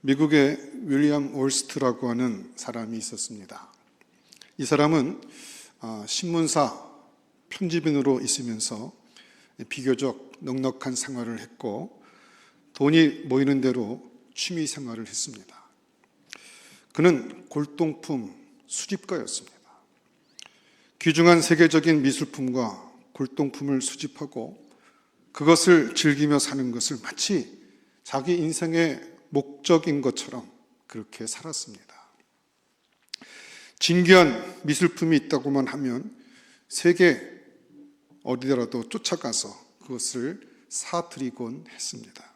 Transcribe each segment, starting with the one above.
미국의 윌리엄 올스트라고 하는 사람이 있었습니다. 이 사람은 신문사 편집인으로 있으면서 비교적 넉넉한 생활을 했고 돈이 모이는 대로 취미 생활을 했습니다. 그는 골동품 수집가였습니다. 귀중한 세계적인 미술품과 골동품을 수집하고 그것을 즐기며 사는 것을 마치 자기 인생의 목적인 것처럼 그렇게 살았습니다. 진귀한 미술품이 있다고만 하면 세계 어디더라도 쫓아가서 그것을 사들이곤 했습니다.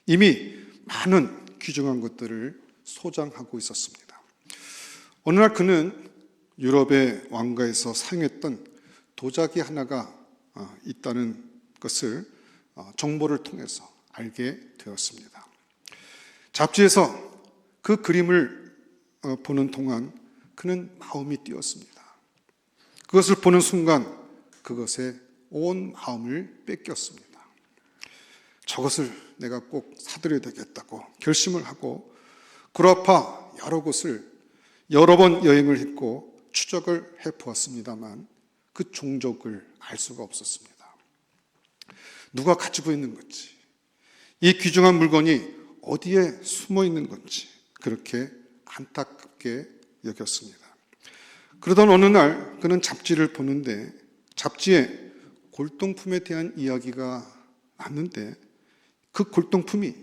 이미 많은 귀중한 것들을 소장하고 있었습니다. 어느 날 그는 유럽의 왕가에서 사용했던 도자기 하나가 있다는 것을 정보를 통해서 알게 되었습니다. 잡지에서 그 그림을 보는 동안 그는 마음이 뛰었습니다. 그것을 보는 순간 그것에 온 마음을 뺏겼습니다. 저것을 내가 꼭 사들여야 되겠다고 결심을 하고 구라파 여러 곳을 여러 번 여행을 했고 추적을 해보았습니다만 그 종족을 알 수가 없었습니다. 누가 가지고 있는 건지, 이 귀중한 물건이 어디에 숨어 있는 건지 그렇게 안타깝게 여겼습니다. 그러던 어느 날 그는 잡지를 보는데 잡지에 골동품에 대한 이야기가 났는데 그 골동품이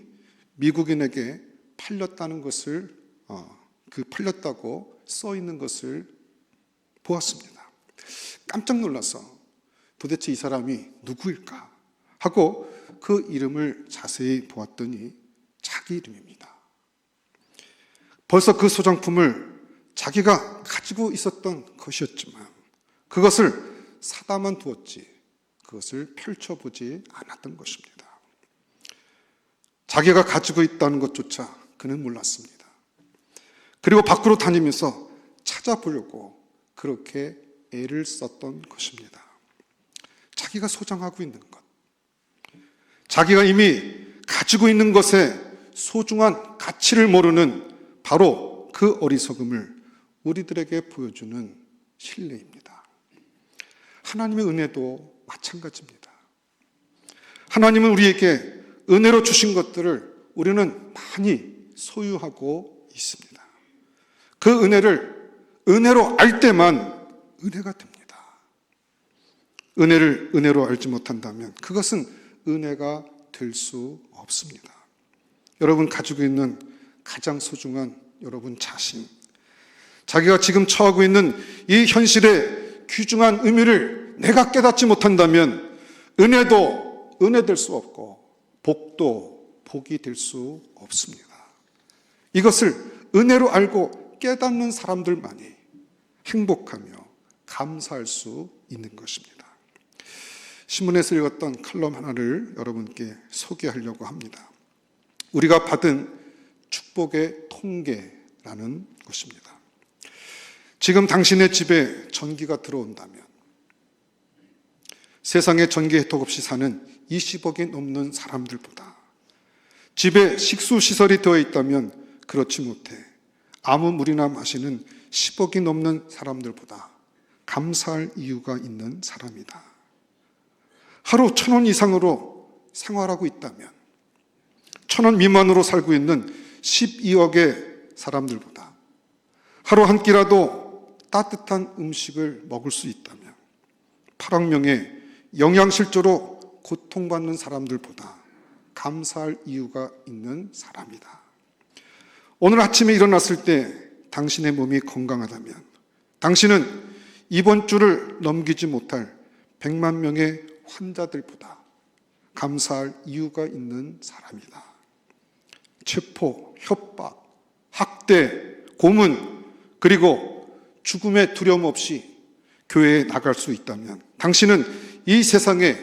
미국인에게 팔렸다는 것을 팔렸다고 써 있는 것을 보았습니다. 깜짝 놀라서 도대체 이 사람이 누구일까 하고 그 이름을 자세히 보았더니 자기 이름입니다. 벌써 그 소장품을 자기가 가지고 있었던 것이었지만 그것을 사다만 두었지 그것을 펼쳐보지 않았던 것입니다. 자기가 가지고 있다는 것조차 그는 몰랐습니다. 그리고 밖으로 다니면서 찾아보려고 그렇게 애를 썼던 것입니다. 자기가 소장하고 있는 것, 자기가 이미 가지고 있는 것에 소중한 가치를 모르는 바로 그 어리석음을 우리들에게 보여주는 신뢰입니다. 하나님의 은혜도 마찬가지입니다. 하나님은 우리에게 은혜로 주신 것들을 우리는 많이 소유하고 있습니다. 그 은혜를 은혜로 알 때만 은혜가 됩니다. 은혜를 은혜로 알지 못한다면 그것은 은혜가 될 수 없습니다. 여러분 가지고 있는 가장 소중한 여러분 자신, 자기가 지금 처하고 있는 이 현실의 귀중한 의미를 내가 깨닫지 못한다면 은혜도 은혜 될 수 없고 복도 복이 될 수 없습니다. 이것을 은혜로 알고 깨닫는 사람들만이 행복하며 감사할 수 있는 것입니다. 신문에서 읽었던 칼럼 하나를 여러분께 소개하려고 합니다. 우리가 받은 축복의 통계라는 것입니다. 지금 당신의 집에 전기가 들어온다면 세상에 전기 혜택 없이 사는 20억이 넘는 사람들보다 집에 식수시설이 되어 있다면 그렇지 못해 아무 물이나 마시는 10억이 넘는 사람들보다 감사할 이유가 있는 사람이다. 하루 1,000원 이상으로 생활하고 있다면 1,000원 미만으로 살고 있는 12억의 사람들보다 하루 한 끼라도 따뜻한 음식을 먹을 수 있다면 8억 명의 영양실조로 고통받는 사람들보다 감사할 이유가 있는 사람이다. 오늘 아침에 일어났을 때 당신의 몸이 건강하다면 당신은 이번 주를 넘기지 못할 100만 명의 환자들보다 감사할 이유가 있는 사람이다. 체포, 협박, 학대, 고문, 그리고 죽음의 두려움 없이 교회에 나갈 수 있다면 당신은 이 세상에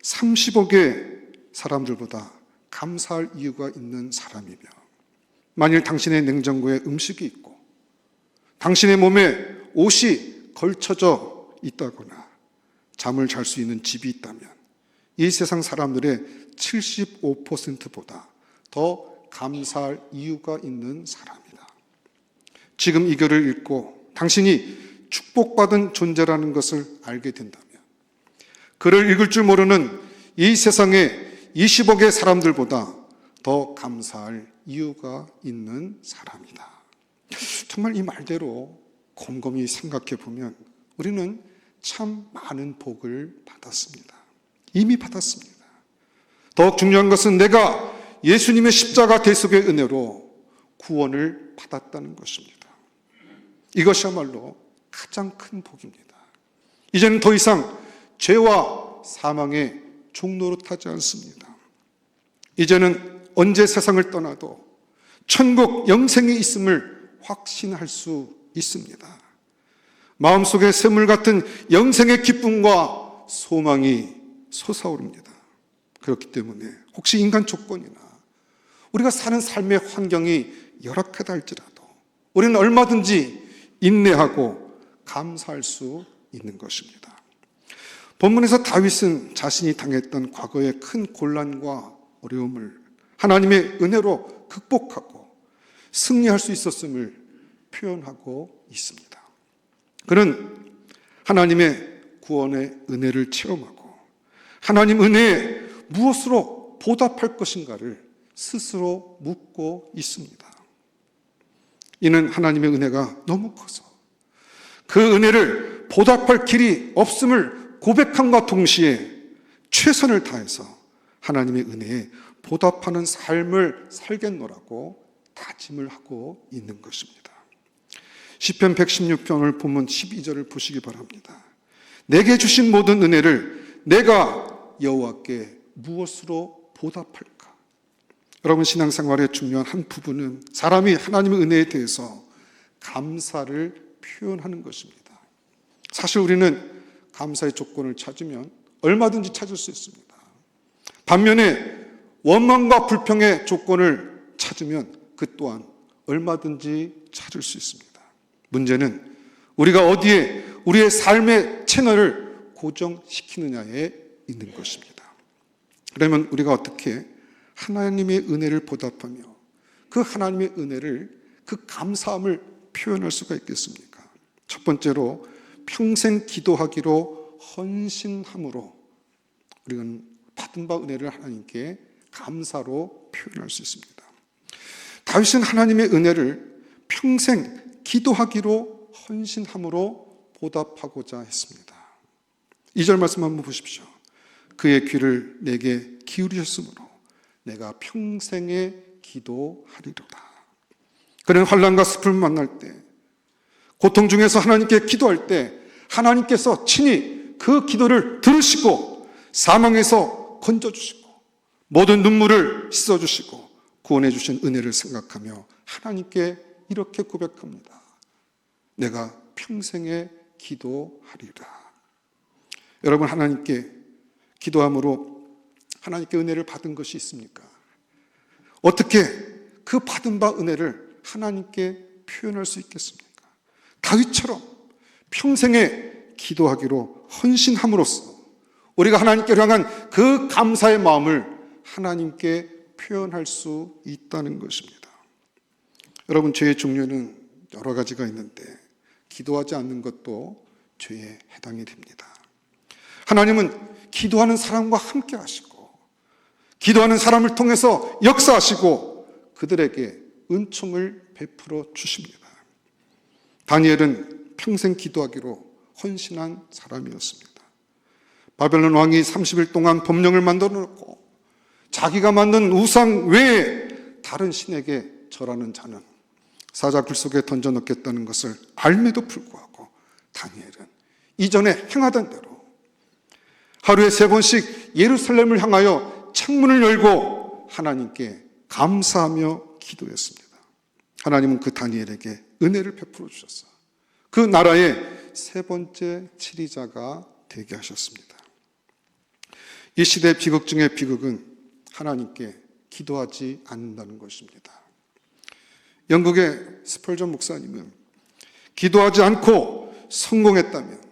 30억의 사람들보다 감사할 이유가 있는 사람이며 만일 당신의 냉장고에 음식이 있고 당신의 몸에 옷이 걸쳐져 있다거나 잠을 잘 수 있는 집이 있다면 이 세상 사람들의 75%보다 더 감사할 이유가 있는 사람이다. 지금 이 글을 읽고 당신이 축복받은 존재라는 것을 알게 된다면 글을 읽을 줄 모르는 이 세상의 20억의 사람들보다 더 감사할 이유가 있는 사람이다. 정말 이 말대로 곰곰이 생각해 보면 우리는 참 많은 복을 받았습니다. 이미 받았습니다. 더욱 중요한 것은 내가 예수님의 십자가 대속의 은혜로 구원을 받았다는 것입니다. 이것이야말로 가장 큰 복입니다. 이제는 더 이상 죄와 사망의 종로로 타지 않습니다. 이제는 언제 세상을 떠나도 천국 영생에 있음을 확신할 수 있습니다. 마음속에 샘물 같은 영생의 기쁨과 소망이 솟아오릅니다. 그렇기 때문에 혹시 인간 조건이나 우리가 사는 삶의 환경이 열악하다 할지라도 우리는 얼마든지 인내하고 감사할 수 있는 것입니다. 본문에서 다윗은 자신이 당했던 과거의 큰 곤란과 어려움을 하나님의 은혜로 극복하고 승리할 수 있었음을 표현하고 있습니다. 그는 하나님의 구원의 은혜를 체험하고 하나님 은혜에 무엇으로 보답할 것인가를 스스로 묻고 있습니다. 이는 하나님의 은혜가 너무 커서 그 은혜를 보답할 길이 없음을 고백함과 동시에 최선을 다해서 하나님의 은혜에 보답하는 삶을 살겠노라고 다짐을 하고 있는 것입니다. 시편 116편을 본문 12절을 보시기 바랍니다. 내게 주신 모든 은혜를 내가 여호와께 무엇으로 보답할까? 여러분, 신앙생활의 중요한 한 부분은 사람이 하나님의 은혜에 대해서 감사를 표현하는 것입니다. 사실 우리는 감사의 조건을 찾으면 얼마든지 찾을 수 있습니다. 반면에 원망과 불평의 조건을 찾으면 그 또한 얼마든지 찾을 수 있습니다. 문제는 우리가 어디에 우리의 삶의 채널을 고정시키느냐에 있는 것입니다. 그러면 우리가 어떻게 하나님의 은혜를 보답하며 그 하나님의 은혜를, 그 감사함을 표현할 수가 있겠습니까? 첫 번째로 평생 기도하기로 헌신함으로 우리가 받은 바 은혜를 하나님께 감사로 표현할 수 있습니다. 다윗은 하나님의 은혜를 평생 기도하기로 헌신함으로 보답하고자 했습니다. 2절 말씀 한번 보십시오. 그의 귀를 내게 기울이셨으므로 내가 평생에 기도하리로다. 그는 환난과 슬픔을 만날 때, 고통 중에서 하나님께 기도할 때 하나님께서 친히 그 기도를 들으시고 사망에서 건져주시고 모든 눈물을 씻어주시고 구원해 주신 은혜를 생각하며 하나님께 이렇게 고백합니다. 내가 평생에 기도하리라. 여러분, 하나님께 기도함으로 하나님께 은혜를 받은 것이 있습니까? 어떻게 그 받은 바 은혜를 하나님께 표현할 수 있겠습니까? 다윗처럼 평생에 기도하기로 헌신함으로써 우리가 하나님께 향한 그 감사의 마음을 하나님께 표현할 수 있다는 것입니다. 여러분, 죄의 종류는 여러 가지가 있는데 기도하지 않는 것도 죄에 해당이 됩니다. 하나님은 기도하는 사람과 함께 하시고 기도하는 사람을 통해서 역사하시고 그들에게 은총을 베풀어 주십니다. 다니엘은 평생 기도하기로 헌신한 사람이었습니다. 바벨론 왕이 30일 동안 법령을 만들어 놓고 자기가 만든 우상 외에 다른 신에게 절하는 자는 사자굴 속에 던져 넣겠다는 것을 알매도 불구하고 다니엘은 이전에 행하던 대로 하루에 3번씩 예루살렘을 향하여 창문을 열고 하나님께 감사하며 기도했습니다. 하나님은 그 다니엘에게 은혜를 베풀어 주셨어요. 그 나라의 3번째 치리자가 되게 하셨습니다. 이 시대 비극 중의 비극은 하나님께 기도하지 않는다는 것입니다. 영국의 스펄전 목사님은 기도하지 않고 성공했다면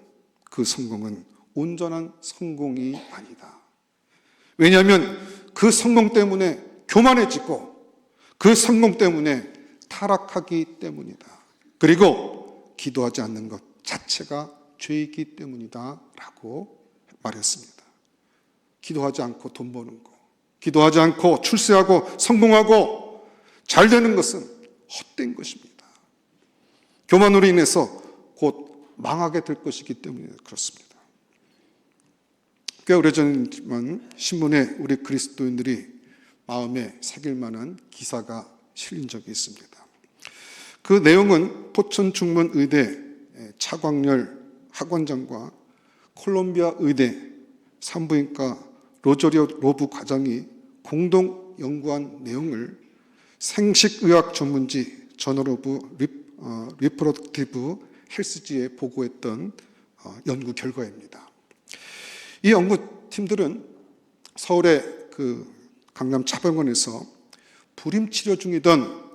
그 성공은 온전한 성공이 아니다. 왜냐하면 그 성공 때문에 교만해지고 그 성공 때문에 타락하기 때문이다. 그리고 기도하지 않는 것 자체가 죄이기 때문이다 라고 말했습니다. 기도하지 않고 돈 버는 거, 기도하지 않고 출세하고 성공하고 잘 되는 것은 헛된 것입니다. 교만으로 인해서 곧 망하게 될 것이기 때문에 그렇습니다. 꽤 오래전이지만 신문에 우리 그리스도인들이 마음에 새길 만한 기사가 실린 적이 있습니다. 그 내용은 포천 중문의대 차광열 학원장과 콜롬비아 의대 산부인과 로저리오 로브 과장이 공동 연구한 내용을 생식의학 전문지 저널 오브 리프로덕티브 헬스지에 보고했던 연구 결과입니다. 이 연구팀들은 서울의 강남 차병원에서 불임 치료 중이던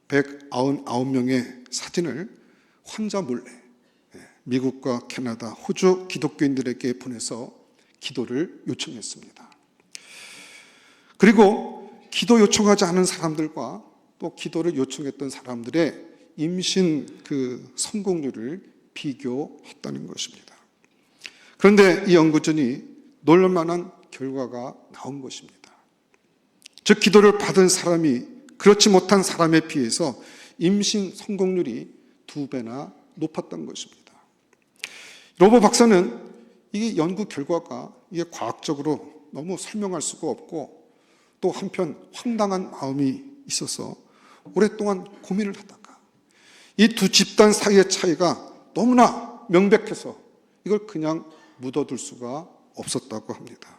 199명의 사진을 환자 몰래 미국과 캐나다, 호주 기독교인들에게 보내서 기도를 요청했습니다. 그리고 기도 요청하지 않은 사람들과 또 기도를 요청했던 사람들의 임신 성공률을 비교했다는 것입니다. 그런데 이 연구진이 놀랄만한 결과가 나온 것입니다. 즉 기도를 받은 사람이 그렇지 못한 사람에 비해서 임신 성공률이 2배나 높았던 것입니다. 로버 박사는 이 연구 결과가 이게 과학적으로 너무 설명할 수가 없고 또 한편 황당한 마음이 있어서 오랫동안 고민을 하다가 이 두 집단 사이의 차이가 너무나 명백해서 이걸 그냥 묻어둘 수가 없었다고 합니다.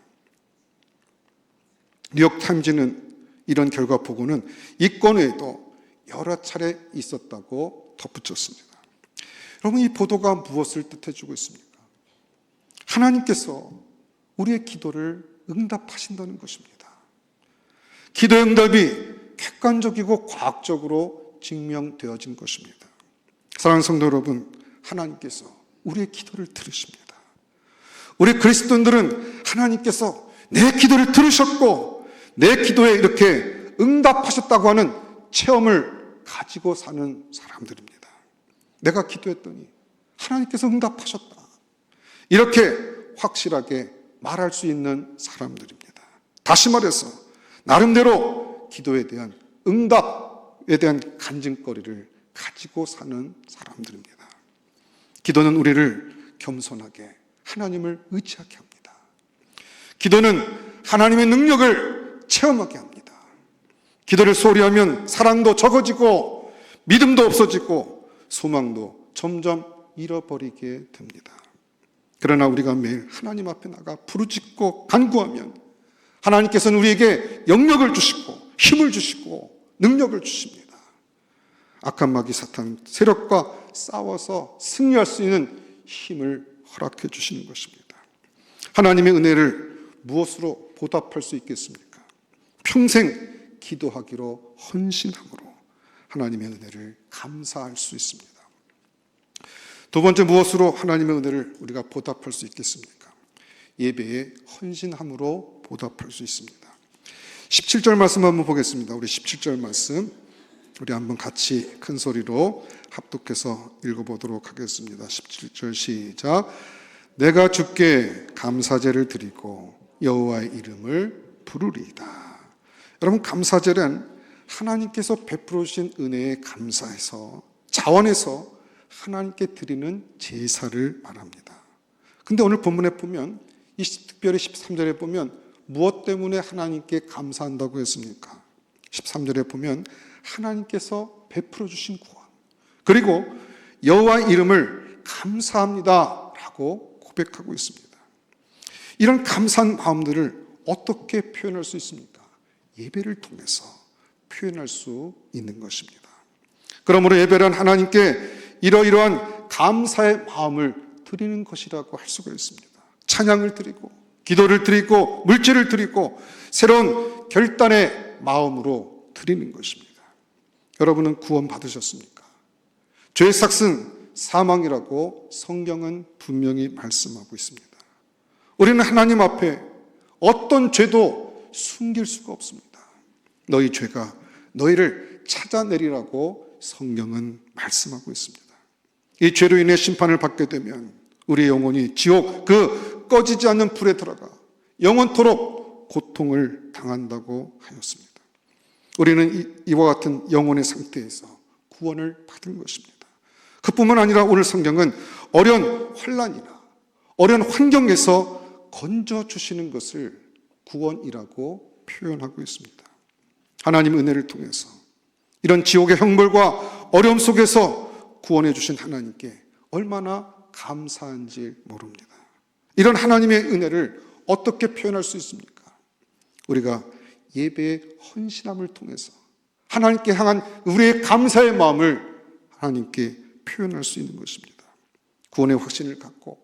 뉴욕타임즈는 이런 결과 보고는 이 건 외에도 여러 차례 있었다고 덧붙였습니다. 여러분, 이 보도가 무엇을 뜻해주고 있습니까? 하나님께서 우리의 기도를 응답하신다는 것입니다. 기도의 응답이 객관적이고 과학적으로 증명되어진 것입니다. 사랑하는 성도 여러분, 하나님께서 우리의 기도를 들으십니다. 우리 그리스도인들은 하나님께서 내 기도를 들으셨고 내 기도에 이렇게 응답하셨다고 하는 체험을 가지고 사는 사람들입니다. 내가 기도했더니 하나님께서 응답하셨다. 이렇게 확실하게 말할 수 있는 사람들입니다. 다시 말해서 나름대로 기도에 대한 응답에 대한 간증거리를 가지고 사는 사람들입니다. 기도는 우리를 겸손하게 하나님을 의지하게 합니다. 기도는 하나님의 능력을 체험하게 합니다. 기도를 소홀히 하면 사랑도 적어지고 믿음도 없어지고 소망도 점점 잃어버리게 됩니다. 그러나 우리가 매일 하나님 앞에 나가 부르짖고 간구하면 하나님께서는 우리에게 영역을 주시고 힘을 주시고 능력을 주십니다. 악한 마귀 사탄 세력과 싸워서 승리할 수 있는 힘을 허락해 주시는 것입니다. 하나님의 은혜를 무엇으로 보답할 수 있겠습니까? 평생 기도하기로 헌신함으로 하나님의 은혜를 감사할 수 있습니다. 두 번째, 무엇으로 하나님의 은혜를 우리가 보답할 수 있겠습니까? 예배에 헌신함으로 보답할 수 있습니다. 17절 말씀 한번 보겠습니다. 우리 17절 말씀 우리 한번 같이 큰 소리로 합독해서 읽어보도록 하겠습니다. 17절 시작. 내가 주께 감사제를 드리고 여호와의 이름을 부르리이다. 여러분, 감사제는 하나님께서 베풀어 주신 은혜에 감사해서 자원해서 하나님께 드리는 제사를 말합니다. 근데 오늘 본문에 보면 특별히 13절에 보면 무엇 때문에 하나님께 감사한다고 했습니까? 13절에 보면 하나님께서 베풀어 주신 구원, 그리고 여호와의 이름을 감사합니다 라고 고백하고 있습니다. 이런 감사한 마음들을 어떻게 표현할 수 있습니까? 예배를 통해서 표현할 수 있는 것입니다. 그러므로 예배란 하나님께 이러이러한 감사의 마음을 드리는 것이라고 할 수가 있습니다. 찬양을 드리고 기도를 드리고 물질을 드리고 새로운 결단의 마음으로 드리는 것입니다. 여러분은 구원 받으셨습니까? 죄의 삭은 사망이라고 성경은 분명히 말씀하고 있습니다. 우리는 하나님 앞에 어떤 죄도 숨길 수가 없습니다. 너희 죄가 너희를 찾아내리라고 성경은 말씀하고 있습니다. 이 죄로 인해 심판을 받게 되면 우리의 영혼이 지옥, 그 꺼지지 않는 불에 들어가 영원토록 고통을 당한다고 하였습니다. 우리는 이와 같은 영혼의 상태에서 구원을 받은 것입니다. 그뿐만 아니라 오늘 성경은 어려운 환난이나 어려운 환경에서 건져주시는 것을 구원이라고 표현하고 있습니다. 하나님 은혜를 통해서 이런 지옥의 형벌과 어려움 속에서 구원해 주신 하나님께 얼마나 감사한지 모릅니다. 이런 하나님의 은혜를 어떻게 표현할 수 있습니까? 우리가 예배의 헌신함을 통해서 하나님께 향한 우리의 감사의 마음을 하나님께 표현할 수 있는 것입니다. 구원의 확신을 갖고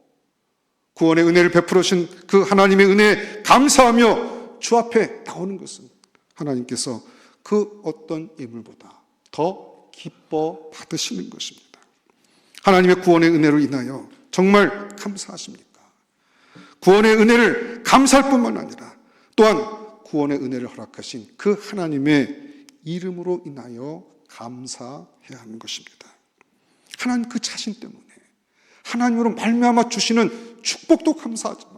구원의 은혜를 베풀어 주신 그 하나님의 은혜에 감사하며 주 앞에 나오는 것은 하나님께서 그 어떤 예물보다 더 기뻐 받으시는 것입니다. 하나님의 구원의 은혜로 인하여 정말 감사하십니까? 구원의 은혜를 감사할 뿐만 아니라 또한 구원의 은혜를 허락하신 그 하나님의 이름으로 인하여 감사해야 하는 것입니다. 하나님 그 자신 때문에 하나님으로 말미암아 주시는 축복도 감사하지만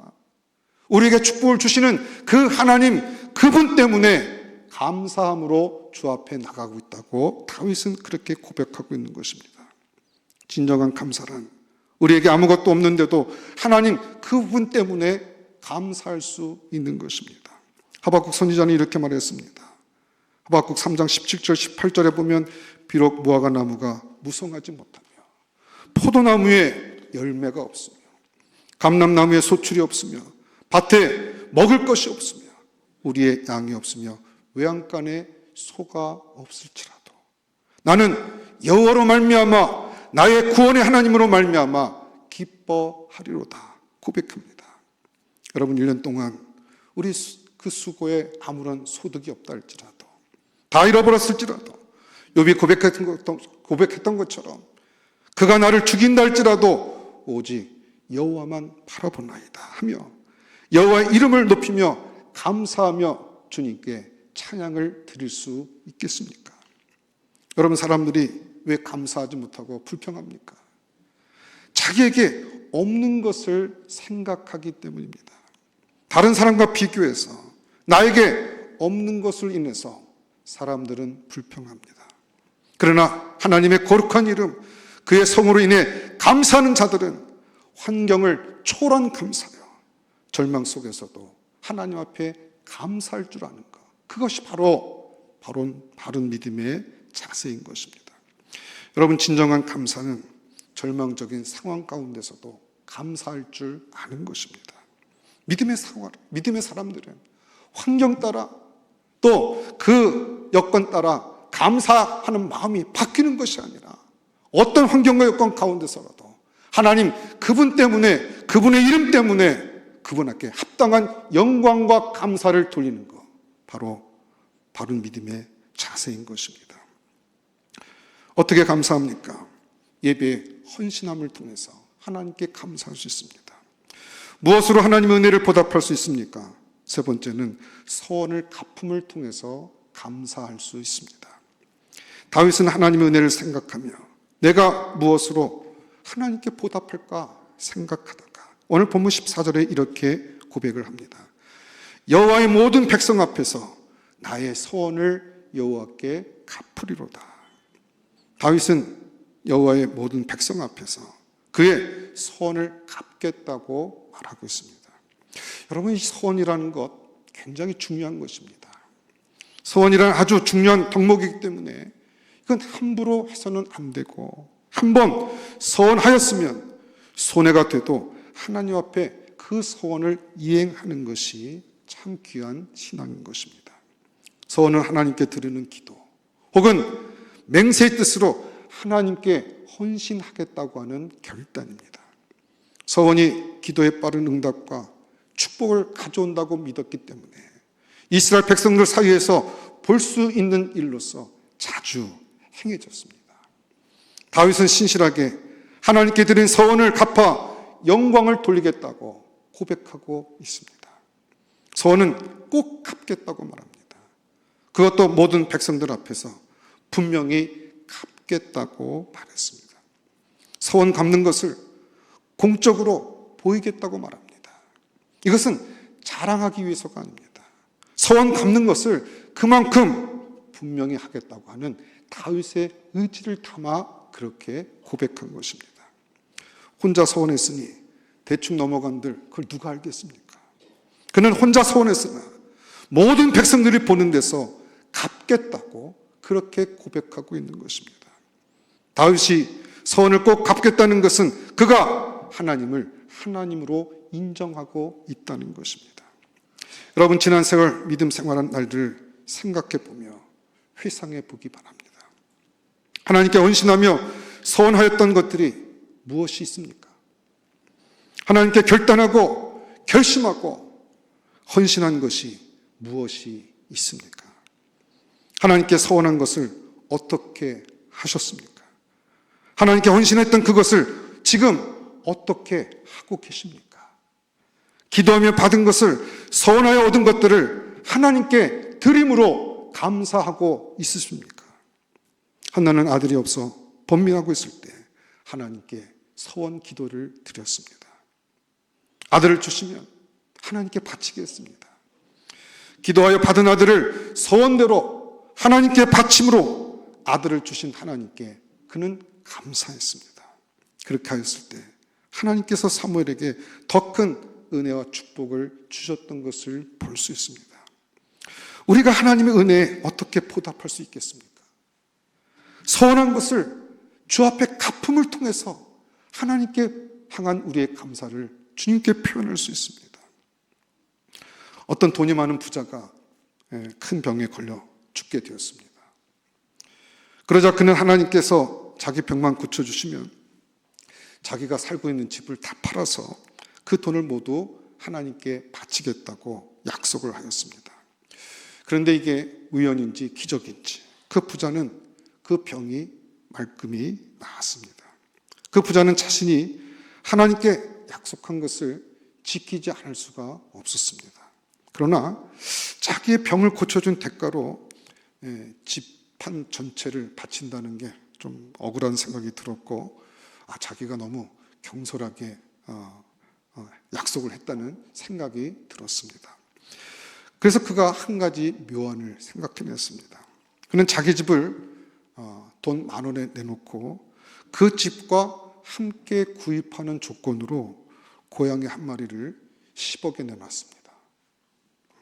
우리에게 축복을 주시는 그 하나님 그분 때문에 감사함으로 주 앞에 나가고 있다고 다윗은 그렇게 고백하고 있는 것입니다. 진정한 감사란 우리에게 아무것도 없는데도 하나님 그분 때문에 감사할 수 있는 것입니다. 하박국 선지자는 이렇게 말했습니다. 하박국 3장 17절 18절에 보면 비록 무화과 나무가 무성하지 못하며 포도나무에 열매가 없으며 감람나무에 소출이 없으며 밭에 먹을 것이 없으며 우리의 양이 없으며 외양간에 소가 없을지라도 나는 여호와로 말미암아 나의 구원의 하나님으로 말미암아 기뻐하리로다 고백합니다. 여러분 1년 동안 우리 그 수고에 아무런 소득이 없다 할지라도 다 잃어버렸을지라도 욥이 고백했던 것처럼 그가 나를 죽인다 할지라도 오직 여호와만 바라보나이다 하며 여호와의 이름을 높이며 감사하며 주님께 찬양을 드릴 수 있겠습니까? 여러분 사람들이 왜 감사하지 못하고 불평합니까? 자기에게 없는 것을 생각하기 때문입니다. 다른 사람과 비교해서 나에게 없는 것을 인해서 사람들은 불평합니다. 그러나 하나님의 거룩한 이름, 그의 성으로 인해 감사하는 자들은 환경을 초월한 감사요, 절망 속에서도 하나님 앞에 감사할 줄 아는 것, 그것이 바로 바른 믿음의 자세인 것입니다. 여러분 진정한 감사는 절망적인 상황 가운데서도 감사할 줄 아는 것입니다. 믿음의 사람들은 환경 따라 또 그 여건 따라 감사하는 마음이 바뀌는 것이 아니라 어떤 환경과 여건 가운데서라도 하나님 그분 때문에 그분의 이름 때문에 그분께 합당한 영광과 감사를 돌리는 것, 바로 바른 믿음의 자세인 것입니다. 어떻게 감사합니까? 예배의 헌신함을 통해서 하나님께 감사할 수 있습니다. 무엇으로 하나님의 은혜를 보답할 수 있습니까? 세 번째는 서원을 갚음을 통해서 감사할 수 있습니다. 다윗은 하나님의 은혜를 생각하며 내가 무엇으로 하나님께 보답할까 생각하다가 오늘 본문 14절에 이렇게 고백을 합니다. 여호와의 모든 백성 앞에서 나의 서원을 여호와께 갚으리로다. 다윗은 여호와의 모든 백성 앞에서 그의 서원을 갚겠다고 말하고 있습니다. 여러분 이 서원이라는 것 굉장히 중요한 것입니다. 서원이란 아주 중요한 덕목이기 때문에 이건 함부로 해서는 안 되고 한번 서원하였으면 손해가 돼도 하나님 앞에 그 서원을 이행하는 것이 참 귀한 신앙인 것입니다. 서원은 하나님께 드리는 기도 혹은 맹세의 뜻으로 하나님께 헌신하겠다고 하는 결단입니다. 서원이 기도에 빠른 응답과 축복을 가져온다고 믿었기 때문에 이스라엘 백성들 사이에서 볼 수 있는 일로서 자주 행해졌습니다. 다윗은 신실하게 하나님께 드린 서원을 갚아 영광을 돌리겠다고 고백하고 있습니다. 서원은 꼭 갚겠다고 말합니다. 그것도 모든 백성들 앞에서 분명히 갚겠다고 말했습니다. 서원 갚는 것을 공적으로 보이겠다고 말합니다. 이것은 자랑하기 위해서가 아닙니다. 서원 갚는 것을 그만큼 분명히 하겠다고 하는 다윗의 의지를 담아 그렇게 고백한 것입니다. 혼자 서원했으니 대충 넘어간들 그걸 누가 알겠습니까? 그는 혼자 서원했으나 모든 백성들이 보는 데서 갚겠다고 그렇게 고백하고 있는 것입니다. 다윗이 서원을 꼭 갚겠다는 것은 그가 하나님을 하나님으로 인정하고 있다는 것입니다. 여러분, 지난 세월 믿음 생활한 날들을 생각해 보며 회상해 보기 바랍니다. 하나님께 헌신하며 서원하였던 것들이 무엇이 있습니까? 하나님께 결단하고 결심하고 헌신한 것이 무엇이 있습니까? 하나님께 서원한 것을 어떻게 하셨습니까? 하나님께 헌신했던 그것을 지금 어떻게 하고 계십니까? 기도하며 받은 것을 서원하여 얻은 것들을 하나님께 드림으로 감사하고 있으십니까? 한나는 아들이 없어 번민하고 있을 때 하나님께 서원 기도를 드렸습니다. 아들을 주시면 하나님께 바치겠습니다. 기도하여 받은 아들을 서원대로 하나님께 바침으로 아들을 주신 하나님께 그는 감사했습니다. 그렇게 하였을 때 하나님께서 사무엘에게 더 큰 은혜와 축복을 주셨던 것을 볼 수 있습니다. 우리가 하나님의 은혜에 어떻게 보답할 수 있겠습니까? 서원한 것을 주 앞에 갚음을 통해서 하나님께 향한 우리의 감사를 주님께 표현할 수 있습니다. 어떤 돈이 많은 부자가 큰 병에 걸려 죽게 되었습니다. 그러자 그는 하나님께서 자기 병만 고쳐주시면 자기가 살고 있는 집을 다 팔아서 그 돈을 모두 하나님께 바치겠다고 약속을 하였습니다. 그런데 이게 우연인지 기적인지 그 부자는 그 병이 말끔히 나았습니다. 그 부자는 자신이 하나님께 약속한 것을 지키지 않을 수가 없었습니다. 그러나 자기의 병을 고쳐준 대가로 집 한 전체를 바친다는 게 좀 억울한 생각이 들었고, 자기가 너무 경솔하게 약속을 했다는 생각이 들었습니다. 그래서 그가 한 가지 묘안을 생각해냈습니다. 그는 자기 집을 돈 10,000원에 내놓고 그 집과 함께 구입하는 조건으로 고양이 한 마리를 10억에 내놨습니다.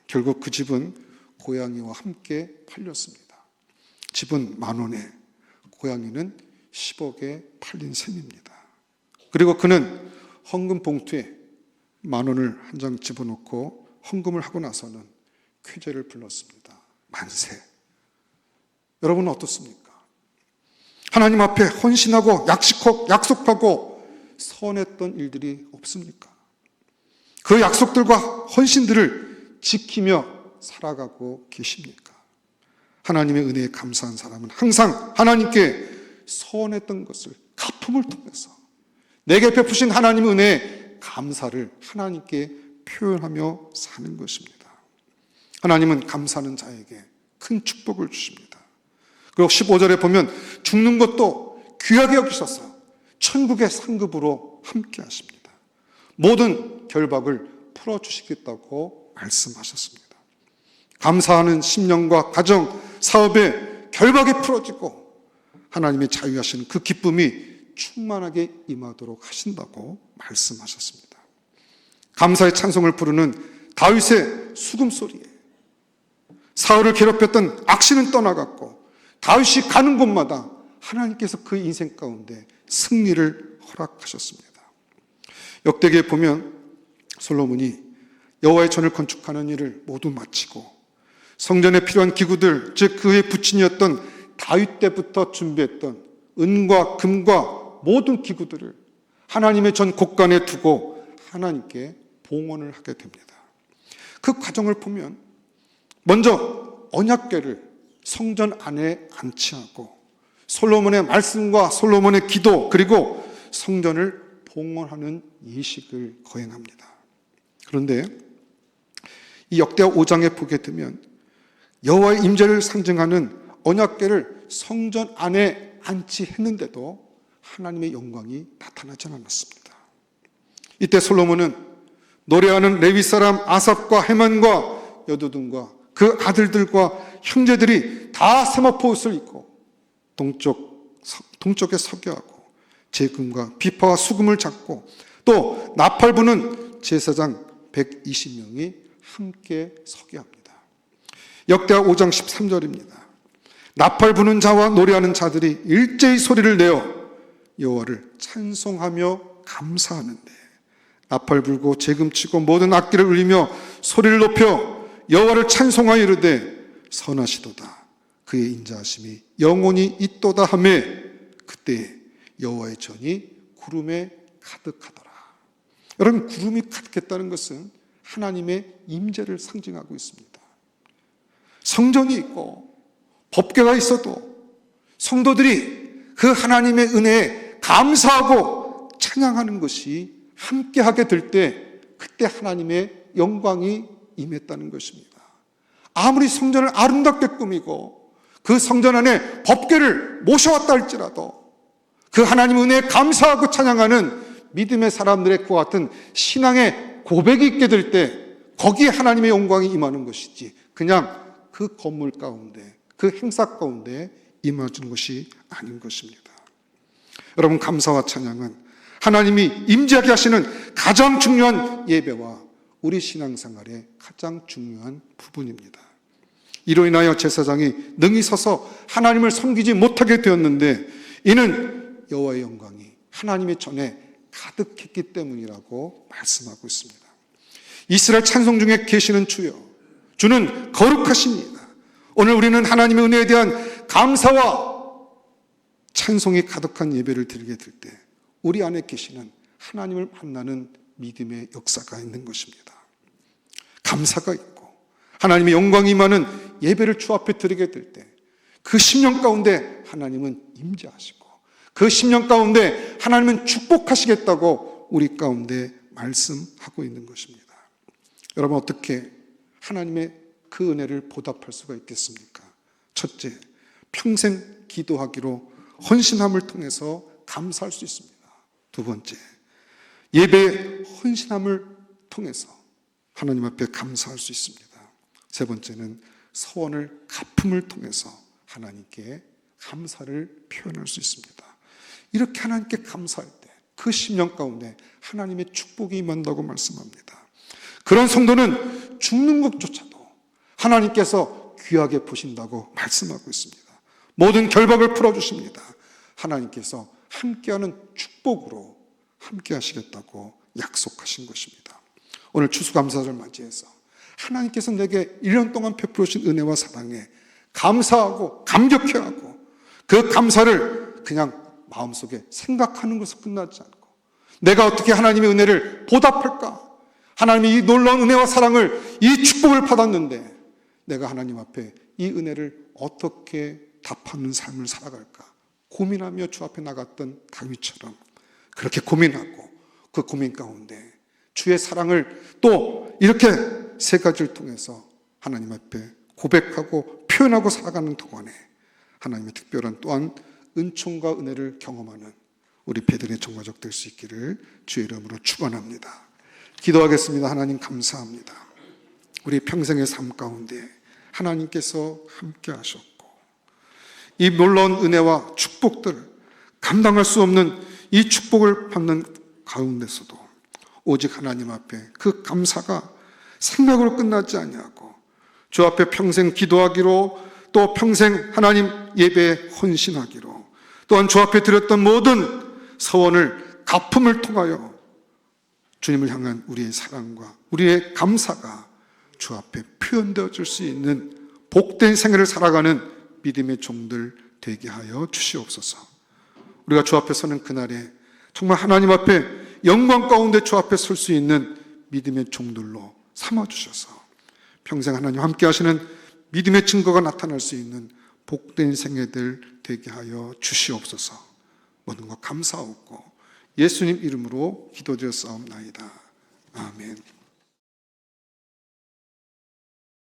결국 그 집은 고양이와 함께 팔렸습니다. 집은 10,000원에 고양이는 10억에 팔린 셈입니다. 그리고 그는 헌금 봉투에 10,000원을 한 장 집어넣고 헌금을 하고 나서는 쾌재를 불렀습니다. 만세. 여러분은 어떻습니까? 하나님 앞에 헌신하고 약속하고 서원했던 일들이 없습니까? 그 약속들과 헌신들을 지키며 살아가고 계십니까? 하나님의 은혜에 감사한 사람은 항상 하나님께 서원했던 것을 갚음을 통해서 내게 베푸신 하나님의 은혜에 감사를 하나님께 표현하며 사는 것입니다. 하나님은 감사하는 자에게 큰 축복을 주십니다. 그리고 15절에 보면 죽는 것도 귀하게 여기셔서 천국의 상급으로 함께 하십니다. 모든 결박을 풀어주시겠다고 말씀하셨습니다. 감사하는 심령과 가정, 사업에 결박이 풀어지고 하나님의 자유하시는 그 기쁨이 충만하게 임하도록 하신다고 말씀하셨습니다. 감사의 찬송을 부르는 다윗의 수금소리에 사울을 괴롭혔던 악신은 떠나갔고 다윗이 가는 곳마다 하나님께서 그 인생 가운데 승리를 허락하셨습니다. 역대기에 보면 솔로몬이 여호와의 전을 건축하는 일을 모두 마치고 성전에 필요한 기구들, 즉 그의 부친이었던 다윗 때부터 준비했던 은과 금과 모든 기구들을 하나님의 전 곳간에 두고 하나님께 봉헌을 하게 됩니다. 그 과정을 보면 먼저 언약궤를 성전 안에 안치하고 솔로몬의 말씀과 솔로몬의 기도 그리고 성전을 봉헌하는 예식을 거행합니다. 그런데 이 역대하 5장에 보게 되면 여호와의 임재를 상징하는 언약궤를 성전 안에 안치했는데도 하나님의 영광이 나타나지 않았습니다. 이때 솔로몬은 노래하는 레위 사람 아삽과 헤만과 여두둔과 그 아들들과 형제들이 다 세마포 옷을 입고 동쪽에 서게하고 재금과 비파와 수금을 잡고 또 나팔 부는 제사장 120명이 함께 서게 합니다. 역대하 5장 13절입니다. 나팔 부는 자와 노래하는 자들이 일제히 소리를 내어 여호와를 찬송하며 감사하는데 나팔 불고 재금 치고 모든 악기를 울리며 소리를 높여 여호와를 찬송하여 이르되 선하시도다 그의 인자하심이 영원히 있도다 하매 그때 여호와의 전이 구름에 가득하더라. 여러분, 구름이 가득했다는 것은 하나님의 임재를 상징하고 있습니다. 성전이 있고 법궤가 있어도 성도들이 그 하나님의 은혜에 감사하고 찬양하는 것이 함께하게 될 때 그때 하나님의 영광이 임했다는 것입니다. 아무리 성전을 아름답게 꾸미고 그 성전 안에 법궤를 모셔왔다 할지라도 그 하나님의 은혜에 감사하고 찬양하는 믿음의 사람들의 그와 같은 신앙의 고백이 있게 될 때 거기에 하나님의 영광이 임하는 것이지 그냥 그 건물 가운데 그 행사 가운데 임하는 것이 아닌 것입니다. 여러분, 감사와 찬양은 하나님이 임재하게 하시는 가장 중요한 예배와 우리 신앙생활의 가장 중요한 부분입니다. 이로 인하여 제사장이 능히 서서 하나님을 섬기지 못하게 되었는데 이는 여호와의 영광이 하나님의 전에 가득했기 때문이라고 말씀하고 있습니다. 이스라엘 찬송 중에 계시는 주여, 주는 거룩하십니다. 오늘 우리는 하나님의 은혜에 대한 감사와 찬송이 가득한 예배를 드리게 될 때 우리 안에 계시는 하나님을 만나는 믿음의 역사가 있는 것입니다. 감사가 있고 하나님의 영광이 임하는 예배를 주 앞에 드리게 될 때 그 심령 가운데 하나님은 임재하시고 그 심령 가운데 하나님은 축복하시겠다고 우리 가운데 말씀하고 있는 것입니다. 여러분, 어떻게 하나님의 그 은혜를 보답할 수가 있겠습니까? 첫째, 평생 기도하기로 헌신함을 통해서 감사할 수 있습니다. 두 번째, 예배의 헌신함을 통해서 하나님 앞에 감사할 수 있습니다. 세 번째는 서원을 갚음을 통해서 하나님께 감사를 표현할 수 있습니다. 이렇게 하나님께 감사할 때 그 심령 가운데 하나님의 축복이 임한다고 말씀합니다. 그런 성도는 죽는 것조차도 하나님께서 귀하게 보신다고 말씀하고 있습니다. 모든 결박을 풀어주십니다. 하나님께서 함께하는 축복으로 함께 하시겠다고 약속하신 것입니다. 오늘 추수감사절을 맞이해서 하나님께서 내게 1년 동안 베풀어 주신 은혜와 사랑에 감사하고 감격해하고 그 감사를 그냥 마음속에 생각하는 것으로 끝나지 않고 내가 어떻게 하나님의 은혜를 보답할까? 하나님이 이 놀라운 은혜와 사랑을, 이 축복을 받았는데 내가 하나님 앞에 이 은혜를 어떻게 답하는 삶을 살아갈까? 고민하며 주 앞에 나갔던 다윗처럼 그렇게 고민하고 그 고민 가운데 주의 사랑을 또 이렇게 세 가지를 통해서 하나님 앞에 고백하고 표현하고 살아가는 동안에 하나님의 특별한 또한 은총과 은혜를 경험하는 우리 배들의 정화적 될 수 있기를 주의 이름으로 축원합니다. 기도하겠습니다. 하나님, 감사합니다. 우리 평생의 삶 가운데 하나님께서 함께 하셨고 이 놀라운 은혜와 축복들, 감당할 수 없는 이 축복을 받는 가운데서도 오직 하나님 앞에 그 감사가 생각으로 끝나지 아니하고 주 앞에 평생 기도하기로, 또 평생 하나님 예배에 헌신하기로, 또한 주 앞에 드렸던 모든 서원을 갚음을 통하여 주님을 향한 우리의 사랑과 우리의 감사가 주 앞에 표현되어질 수 있는 복된 생애를 살아가는 믿음의 종들 되게 하여 주시옵소서. 우리가 주 앞에 서는 그날에 정말 하나님 앞에 영광 가운데 주 앞에 설 수 있는 믿음의 종들로 삼아주셔서 평생 하나님 함께 하시는 믿음의 증거가 나타날 수 있는 복된 생애들 되게 하여 주시옵소서. 모든 것 감사하옵고 예수님 이름으로 기도드렸사옵나이다. 아멘.